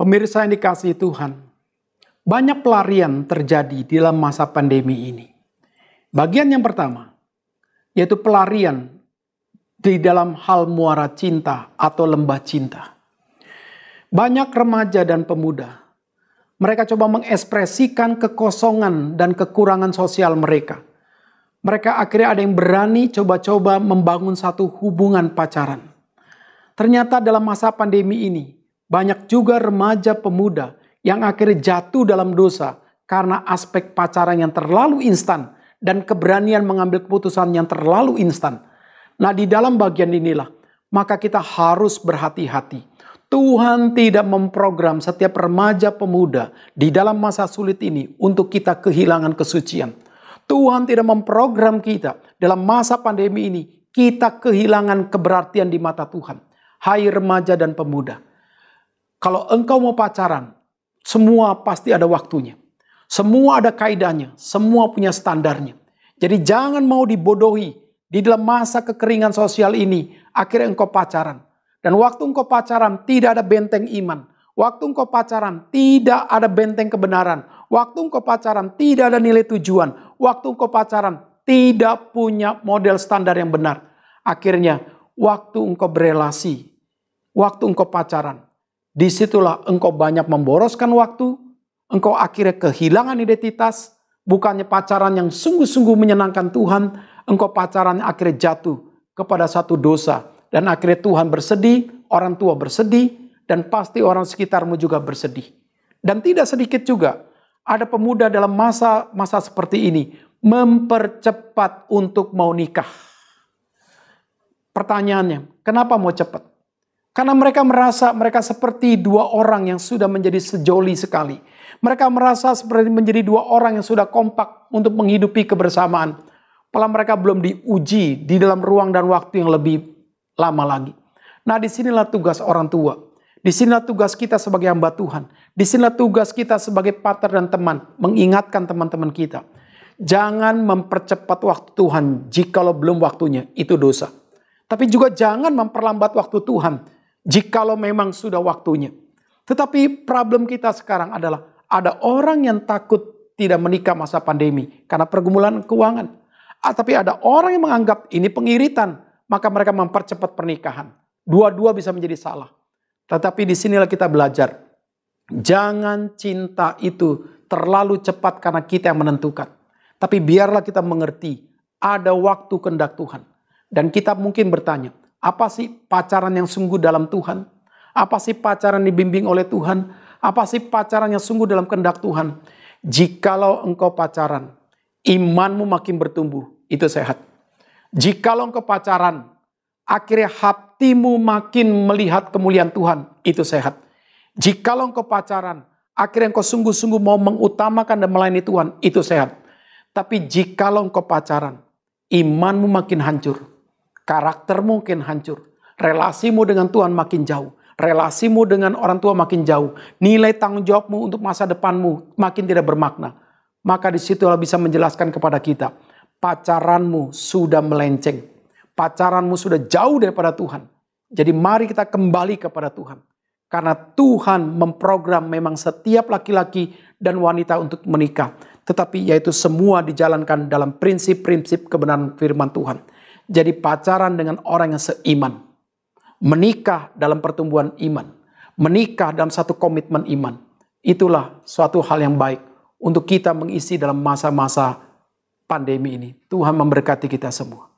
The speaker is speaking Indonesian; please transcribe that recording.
Pemirsa yang dikasihi Tuhan, banyak pelarian terjadi di dalam masa pandemi ini. Bagian yang pertama, yaitu pelarian di dalam hal muara cinta atau lembah cinta. Banyak remaja dan pemuda, mereka coba mengekspresikan kekosongan dan kekurangan sosial mereka. Mereka akhirnya ada yang berani coba-coba membangun satu hubungan pacaran. Ternyata dalam masa pandemi ini, banyak juga remaja pemuda yang akhirnya jatuh dalam dosa karena aspek pacaran yang terlalu instan dan keberanian mengambil keputusan yang terlalu instan. Nah, di dalam bagian inilah, maka kita harus berhati-hati. Tuhan tidak memprogram setiap remaja pemuda di dalam masa sulit ini untuk kita kehilangan kesucian. Tuhan tidak memprogram kita dalam masa pandemi ini kita kehilangan keberartian di mata Tuhan. Hai remaja dan pemuda, kalau engkau mau pacaran, semua pasti ada waktunya. Semua ada kaidahnya, semua punya standarnya. Jadi jangan mau dibodohi di dalam masa kekeringan sosial ini, akhirnya engkau pacaran. Dan waktu engkau pacaran tidak ada benteng iman. Waktu engkau pacaran tidak ada benteng kebenaran. Waktu engkau pacaran tidak ada nilai tujuan. Waktu engkau pacaran tidak punya model standar yang benar. Akhirnya waktu engkau berelasi, waktu engkau pacaran, disitulah engkau banyak memboroskan waktu, engkau akhirnya kehilangan identitas, bukannya pacaran yang sungguh-sungguh menyenangkan Tuhan, engkau pacaran akhirnya jatuh kepada satu dosa. Dan akhirnya Tuhan bersedih, orang tua bersedih, dan pasti orang sekitarmu juga bersedih. Dan tidak sedikit juga, ada pemuda dalam masa seperti ini, mempercepat untuk mau nikah. Pertanyaannya, kenapa mau cepat? Karena mereka merasa mereka seperti dua orang yang sudah menjadi sejoli sekali. Mereka merasa seperti menjadi dua orang yang sudah kompak untuk menghidupi kebersamaan. Padahal mereka belum diuji di dalam ruang dan waktu yang lebih lama lagi. Nah, disinilah tugas orang tua. Disinilah tugas kita sebagai hamba Tuhan. Disinilah tugas kita sebagai partner dan teman. Mengingatkan teman-teman kita. Jangan mempercepat waktu Tuhan jikalau belum waktunya. Itu dosa. Tapi juga jangan memperlambat waktu Tuhan jikalau memang sudah waktunya. Tetapi problem kita sekarang adalah ada orang yang takut tidak menikah masa pandemi karena pergumulan keuangan. Tapi ada orang yang menganggap ini pengiritan, maka mereka mempercepat pernikahan. Dua-dua bisa menjadi salah. Tetapi disinilah kita belajar. Jangan cinta itu terlalu cepat karena kita yang menentukan. Tapi biarlah kita mengerti ada waktu kehendak Tuhan. Dan kita mungkin bertanya, apa sih pacaran yang sungguh dalam Tuhan? Apa sih pacaran dibimbing oleh Tuhan? Apa sih pacaran yang sungguh dalam kehendak Tuhan? Jikalau engkau pacaran, imanmu makin bertumbuh, itu sehat. Jikalau engkau pacaran, akhirnya hatimu makin melihat kemuliaan Tuhan, itu sehat. Jikalau engkau pacaran, akhirnya engkau sungguh-sungguh mau mengutamakan dan melayani Tuhan, itu sehat. Tapi jikalau engkau pacaran, imanmu makin hancur, karaktermu makin hancur, relasimu dengan Tuhan makin jauh, relasimu dengan orang tua makin jauh, nilai tanggung jawabmu untuk masa depanmu makin tidak bermakna. Maka disitulah bisa menjelaskan kepada kita, pacaranmu sudah melenceng, pacaranmu sudah jauh daripada Tuhan. Jadi mari kita kembali kepada Tuhan. Karena Tuhan memprogram memang setiap laki-laki dan wanita untuk menikah. Tetapi yaitu semua dijalankan dalam prinsip-prinsip kebenaran firman Tuhan. Jadi pacaran dengan orang yang seiman. Menikah dalam pertumbuhan iman. Menikah dalam satu komitmen iman. Itulah suatu hal yang baik untuk kita mengisi dalam masa-masa pandemi ini. Tuhan memberkati kita semua.